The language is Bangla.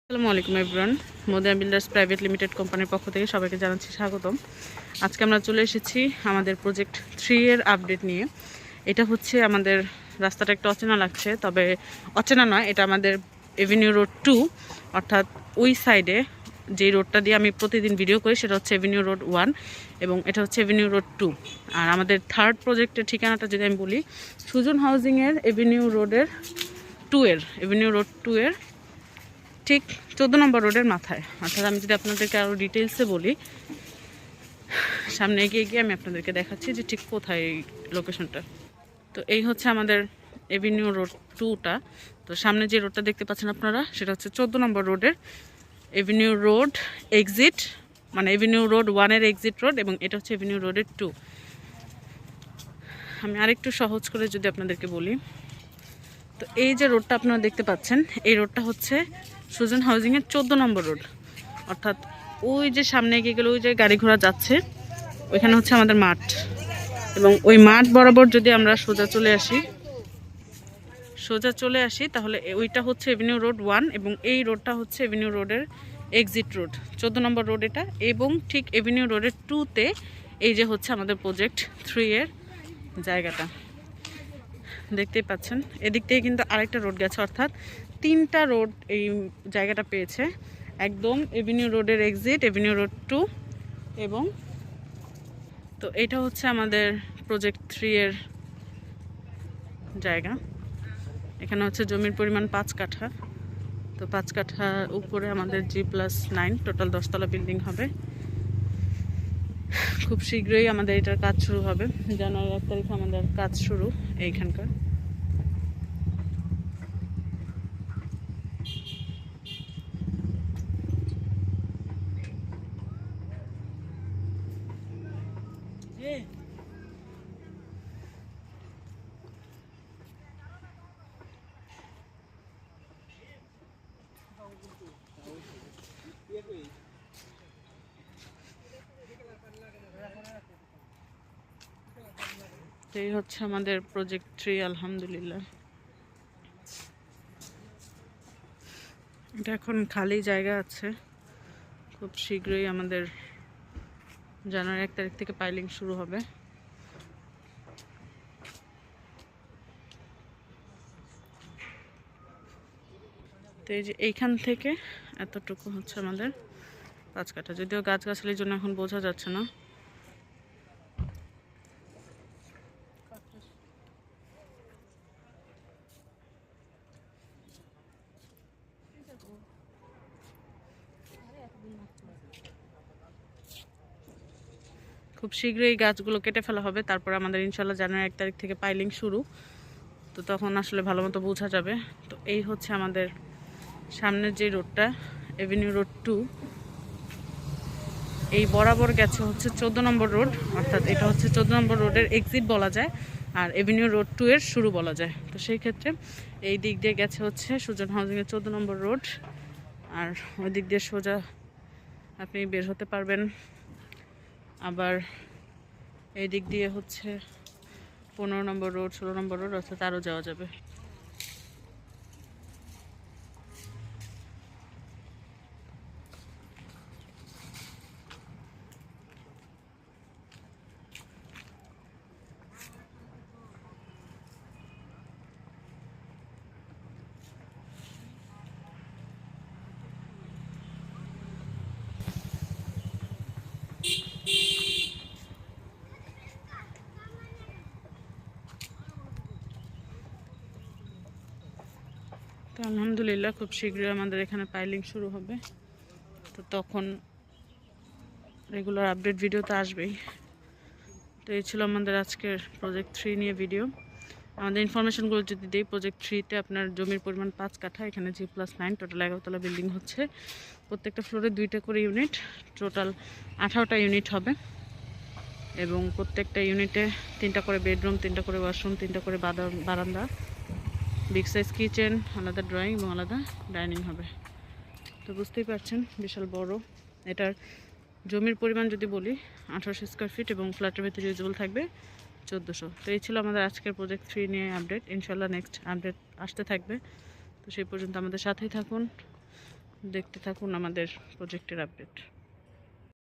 আসসালামু আলাইকুম everyone. Madina builders private limited কোম্পানির পক্ষ থেকে সবাইকে জানাচ্ছি স্বাগতম। আজকে আমরা চলে এসেছি আমাদের প্রজেক্ট 3 এর আপডেট নিয়ে। এটা হচ্ছে আমাদের রাস্তাটা একটু অচেনা লাগছে, তবে অচেনা নয়, এটা আমাদের এভিনিউ রোড 2, অর্থাৎ ওই সাইডে যে রোডটা দিয়ে আমি প্রতিদিন ভিডিও করি সেটা হচ্ছে এভিনিউ রোড 1 এবং এটা হচ্ছে এভিনিউ রোড 2। আর আমাদের থার্ড প্রজেক্টের ঠিকানাটা যদি আমি বলি, সুজন হাউজিংয়ের এভিনিউ রোড 2 এর ঠিক 14 নম্বর রোডের মাথায়। অর্থাৎ আমি যদি আপনাদেরকে আরও ডিটেলসে বলি, সামনে এগিয়ে গিয়ে আমি আপনাদেরকে দেখাচ্ছি যে ঠিক কোথায় এই লোকেশনটা। তো এই হচ্ছে আমাদের এভিনিউ রোড 2টা। তো সামনে যে রোডটা দেখতে পাচ্ছেন আপনারা, সেটা হচ্ছে 14 নম্বর রোডের এভিনিউ রোড এক্সিট, মানে এভিনিউ রোড 1-এর এক্সিট রোড, এবং এটা হচ্ছে এভিনিউ রোডের 2। আমি আরেকটু সহজ করে যদি আপনাদেরকে বলি, তো এই যে রোডটা আপনারা দেখতে পাচ্ছেন, এই রোডটা হচ্ছে সুজন হাউজিংয়ের 14 নম্বর রোড। অর্থাৎ ওই যে সামনে এগিয়ে গেলে ওই যে গাড়ি ঘোড়া যাচ্ছে, ওইখানে হচ্ছে আমাদের মাঠ, এবং ওই মাঠ বরাবর যদি আমরা সোজা চলে আসি তাহলে ওইটা হচ্ছে এভিনিউ রোড 1 এবং এই রোডটা হচ্ছে এভিনিউ রোডের এক্সিট রোড, 14 নম্বর রোড এটা। এবং ঠিক এভিনিউ রোডের 2-তে এই যে হচ্ছে আমাদের প্রজেক্ট 3 এর জায়গাটা দেখতেই পাচ্ছেন। এদিক থেকে কিন্তু আরেকটা রোড গেছে, অর্থাৎ 3টা রোড এই জায়গাটা পেয়েছে। একদম এভিনিউ রোডের এক্সিট, এভিনিউ রোড 2, এবং তো এটা হচ্ছে আমাদের প্রজেক্ট 3 এর জায়গা। এখানে হচ্ছে জমির পরিমাণ 5 কাঠা। তো 5 কাঠা উপরে আমাদের G+9 টোটাল 10 তলা বিল্ডিং হবে। খুব শীঘ্রই আমাদের এটার কাজ শুরু হবে। জানুয়ারি 1 তারিখে আমাদের কাজ শুরু এইখানকার। এই হচ্ছে আমাদের প্রজেক্ট 3, আলহামদুলিল্লাহ। এটা এখন খালি জায়গা আছে। খুব শীঘ্রই আমাদের জানুয়ারি 1 তারিখ থেকে পাইলিং শুরু হবে। তো এই যে এইখান থেকে এতটুকু হচ্ছে আমাদের 5 কাঠা, যদিও গাছগাছালির জন্য এখন বোঝা যাচ্ছে না। খুব শীঘ্রই এই গাছগুলো কেটে ফেলা হবে, তারপর আমাদের ইনশাল্লাহ জানুয়ারি 1 তারিখ থেকে পাইলিং শুরু। তো তখন আসলে ভালো মতো বোঝা যাবে। তো এই হচ্ছে আমাদের সামনের যে রোডটা এভিনিউ রোড 2, এই বরাবর গেছে হচ্ছে 14 নম্বর রোড, অর্থাৎ এটা হচ্ছে 14 নম্বর রোডের এক্সিট বলা যায়, আর এভিনিউ রোড 2 এর শুরু বলা যায়। তো সেই ক্ষেত্রে এই দিক দিয়ে গেছে হচ্ছে সুজন হাউজিংয়ের 14 নম্বর রোড, আর ওই দিক দিয়ে সোজা আপনি বের হতে পারবেন। আবার এই দিক দিয়ে হচ্ছে 15 নম্বর রোড, 16 নম্বর রোড, অর্থাৎ আরও যাওয়া যাবে। তো আলহামদুলিল্লাহ খুব শীঘ্রই আমাদের এখানে পাইলিং শুরু হবে। তো তখন রেগুলার আপডেট ভিডিও তো আসবেই। তো এই ছিল আমাদের আজকের প্রজেক্ট 3 নিয়ে ভিডিও। আমাদের ইনফরমেশনগুলো যদি দিই, প্রজেক্ট 3-তে আপনার জমির পরিমাণ 5 কাঠা, এখানে G+9 টোটাল 11 তলা বিল্ডিং হচ্ছে। প্রত্যেকটা ফ্লোরে 2টা করে ইউনিট, টোটাল 18টা ইউনিট হবে, এবং প্রত্যেকটা ইউনিটে 3টা করে বেডরুম, 3টা করে ওয়াশরুম, 3টা করে বারান্দা, বিগ সাইজ কিচেন, আলাদা ড্রয়িং এবং আলাদা ডাইনিং হবে। তো বুঝতেই পারছেন বিশাল বড়। এটার জমির পরিমাণ যদি বলি 1800 স্কোয়ার ফিট, এবং ফ্ল্যাটের ভিতরে ইউজেবল থাকবে 1400। তো এই ছিল আমাদের আজকের প্রজেক্ট 3 নিয়ে আপডেট। ইনশাল্লাহ নেক্সট আপডেট আসতে থাকবে। তো সেই পর্যন্ত আমাদের সাথেই থাকুন। দেখতে থাকুন আমাদের প্রজেক্টের আপডেট।